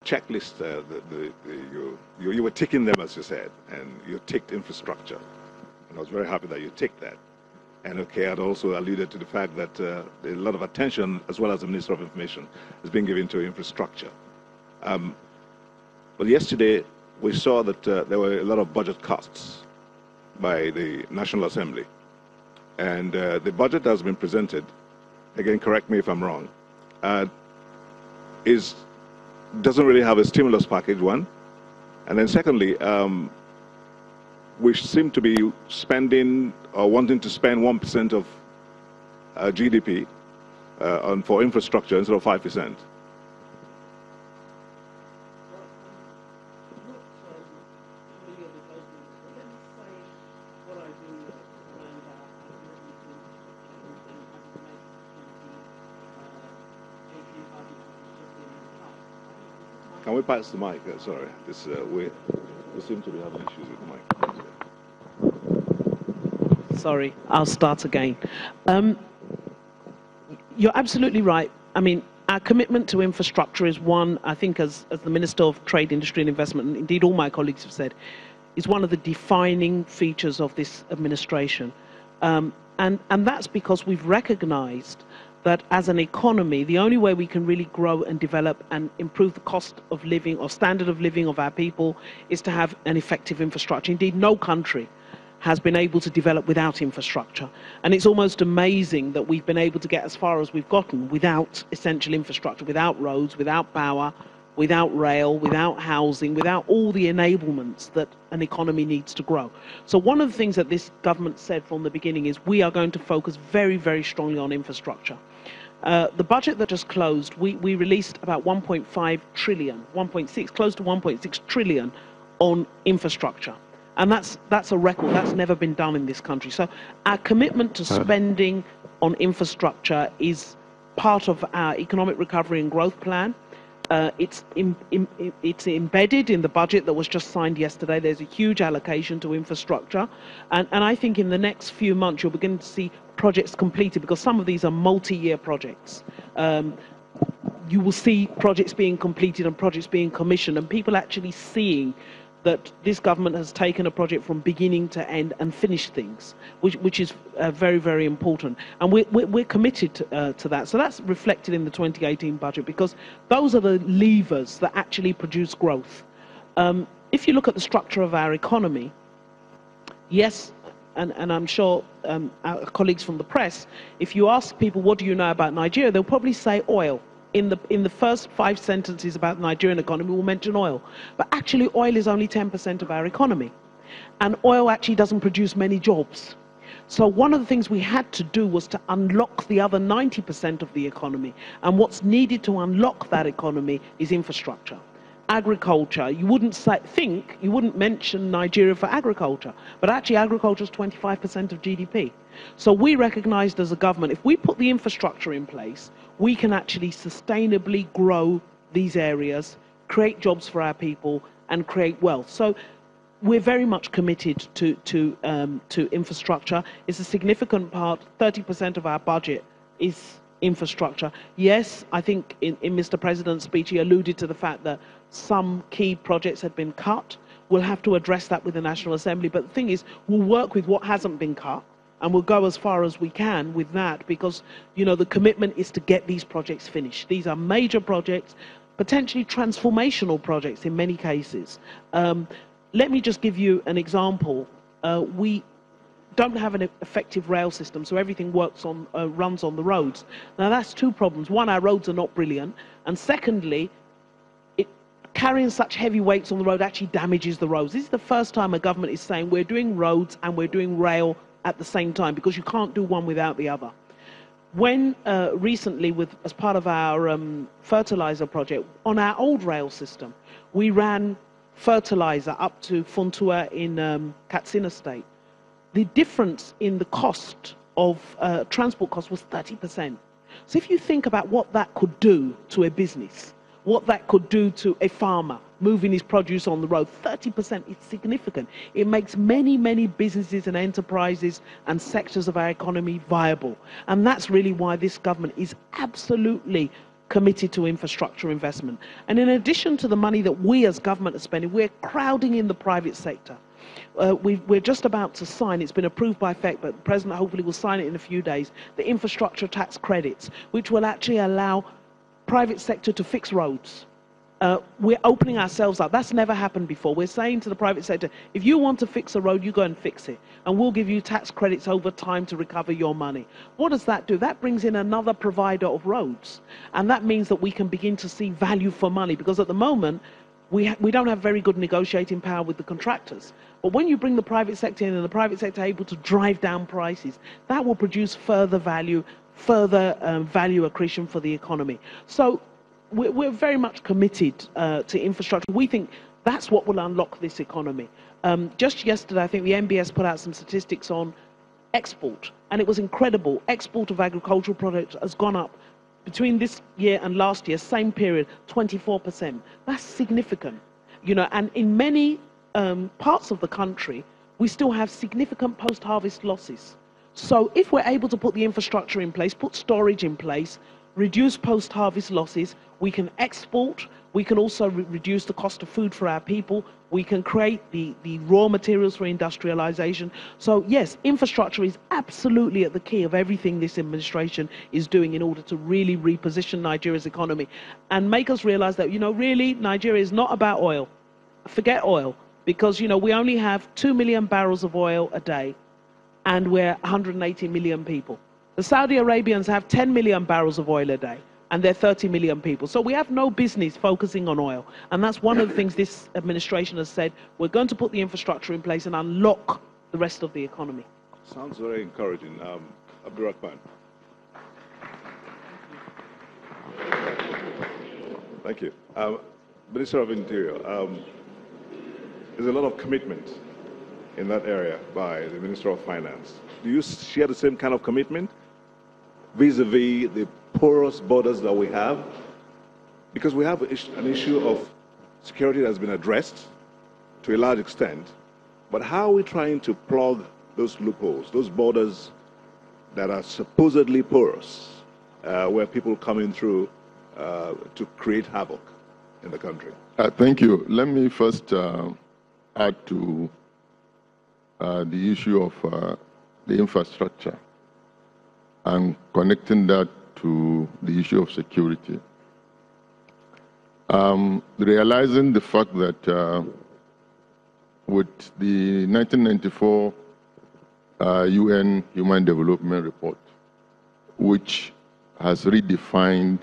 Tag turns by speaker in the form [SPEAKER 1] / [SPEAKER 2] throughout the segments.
[SPEAKER 1] checklist, you were ticking them, as you said, and you ticked infrastructure. And I was very happy that you ticked that. And okay, I'd also alluded to the fact that a lot of attention, as well as the Minister of Information, is being given to infrastructure. But yesterday, we saw that there were a lot of budget cuts by the National Assembly. And the budget that has been presented, again, correct me if I'm wrong, doesn't really have a stimulus package, one. And then secondly, we seem to be spending or wanting to spend 1% of GDP for infrastructure instead of 5%. Can we pass the mic? Sorry, we seem to be having issues with the mic.
[SPEAKER 2] Sorry, I'll start again. You're absolutely right. I mean, our commitment to infrastructure is one, I think, as the Minister of Trade, Industry and Investment, and indeed all my colleagues have said, is one of the defining features of this administration. And that's because we've recognized that as an economy, the only way we can really grow and develop and improve the cost of living or standard of living of our people is to have an effective infrastructure. Indeed, no country has been able to develop without infrastructure. And it's almost amazing that we've been able to get as far as we've gotten without essential infrastructure, without roads, without power, without rail, without housing, without all the enablements that an economy needs to grow. So one of the things that this government said from the beginning is we are going to focus very, very strongly on infrastructure. The budget that just closed, we released about 1.5 trillion, 1.6, close to 1.6 trillion on infrastructure. And that's a record. That's never been done in this country. So our commitment to spending on infrastructure is part of our economic recovery and growth plan. It's embedded in the budget that was just signed yesterday. There's a huge allocation to infrastructure. And I think in the next few months, you'll begin to see projects completed, because some of these are multi-year projects. You will see projects being completed and projects being commissioned, and people actually seeing that this government has taken a project from beginning to end and finished things, which is very, very important. And we're committed to that. So that's reflected in the 2018 budget, because those are the levers that actually produce growth. If you look at the structure of our economy, yes, and I'm sure our colleagues from the press, if you ask people, what do you know about Nigeria, they'll probably say oil. In the first 5 sentences about the Nigerian economy, we'll mention oil. But actually, oil is only 10% of our economy. And oil actually doesn't produce many jobs. So one of the things we had to do was to unlock the other 90% of the economy. And what's needed to unlock that economy is infrastructure. Agriculture, you wouldn't mention Nigeria for agriculture, but actually agriculture is 25% of GDP. So we recognized as a government, if we put the infrastructure in place, we can actually sustainably grow these areas, create jobs for our people, and create wealth. So we're very much committed to infrastructure. It's a significant part. 30% of our budget is infrastructure. Yes, I think in Mr. President's speech, he alluded to the fact that some key projects had been cut. We'll have to address that with the National Assembly. But the thing is, we'll work with what hasn't been cut, and we'll go as far as we can with that, because, you know, the commitment is to get these projects finished. These are major projects, potentially transformational projects in many cases. Let me just give you an example. We don't have an effective rail system, so everything runs on the roads. Now that's 2 problems. One, our roads are not brilliant, and secondly, carrying such heavy weights on the road actually damages the roads. This is the first time a government is saying we're doing roads and we're doing rail at the same time, because you can't do one without the other. When recently, as part of our fertilizer project, on our old rail system, we ran fertilizer up to Funtua in Katsina State. The difference in the cost of transport costs was 30%. So if you think about what that could do to a business, what that could do to a farmer moving his produce on the road, 30% is significant. It makes many, many businesses and enterprises and sectors of our economy viable. And that's really why this government is absolutely committed to infrastructure investment. And in addition to the money that we as government are spending, we're crowding in the private sector. We're just about to sign, it's been approved by FEC, but the President hopefully will sign it in a few days, the infrastructure tax credits, which will actually allow private sector to fix roads. We're opening ourselves up. That's never happened before. We're saying to the private sector, if you want to fix a road, you go and fix it. And we'll give you tax credits over time to recover your money. What does that do? That brings in another provider of roads. And that means that we can begin to see value for money, because at the moment, we don't have very good negotiating power with the contractors. But when you bring the private sector in and the private sector are able to drive down prices, that will produce further value, further value accretion for the economy. So we're very much committed to infrastructure. We think that's what will unlock this economy. Just yesterday, I think the MBS put out some statistics on export, and it was incredible. Export of agricultural products has gone up between this year and last year, same period, 24%. That's significant, you know, and in many parts of the country, we still have significant post-harvest losses. So if we're able to put the infrastructure in place, put storage in place, reduce post-harvest losses, we can export, we can also reduce the cost of food for our people, we can create the raw materials for industrialization. So yes, infrastructure is absolutely at the key of everything this administration is doing in order to really reposition Nigeria's economy and make us realize that, you know, really Nigeria is not about oil. Forget oil, because, you know, we only have 2 million barrels of oil a day and we're 180 million people. The Saudi Arabians have 10 million barrels of oil a day, and they're 30 million people. So we have no business focusing on oil. And that's one of the things this administration has said. We're going to put the infrastructure in place and unlock the rest of the economy.
[SPEAKER 1] Sounds very encouraging. Abdurrahman. Thank you. Minister of Interior, there's a lot of commitment in that area by the Minister of Finance. Do you share the same kind of commitment vis-a-vis the porous borders that we have? Because we have an issue of security that's been addressed to a large extent, but how are we trying to plug those loopholes, those borders that are supposedly porous, where people come in through to create havoc in the country?
[SPEAKER 3] Thank you. Let me first add to the issue of the infrastructure and connecting that to the issue of security. Realizing the fact that with the 1994 UN Human Development Report, which has redefined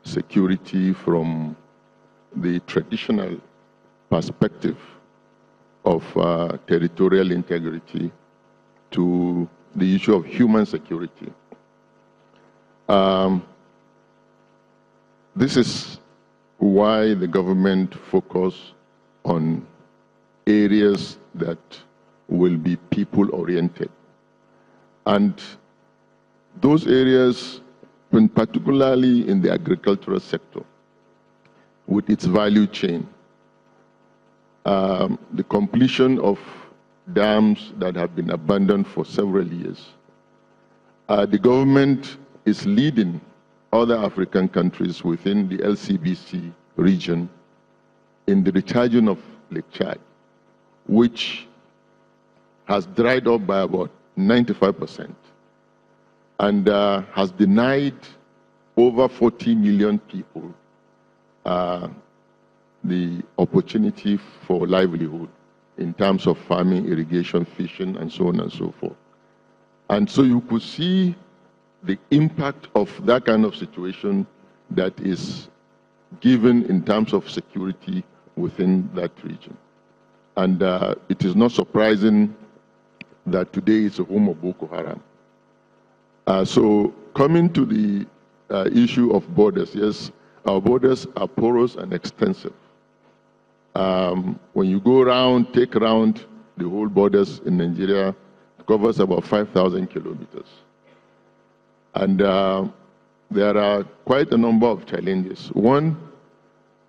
[SPEAKER 3] security from the traditional perspective of territorial integrity to the issue of human security. This is why the government focus on areas that will be people-oriented. And those areas, particularly in the agricultural sector, with its value chain, the completion of dams that have been abandoned for several years. The government is leading other African countries within the LCBC region in the recharging of Lake Chad, which has dried up by about 95% and has denied over 40 million people the opportunity for livelihood in terms of farming, irrigation, fishing, and so on and so forth. And so you could see the impact of that kind of situation that is given in terms of security within that region. And it is not surprising that today is a home of Boko Haram. So coming to the issue of borders, yes, our borders are porous and extensive. When you go around, take around the whole borders in Nigeria, it covers about 5,000 kilometers. And there are quite a number of challenges. One,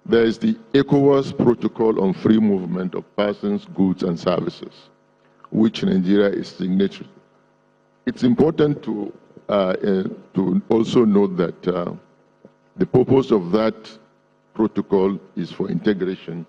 [SPEAKER 3] there is the ECOWAS Protocol on Free Movement of Persons, Goods, and Services, which Nigeria is signatory. It's important to also note that The purpose of that protocol is for integration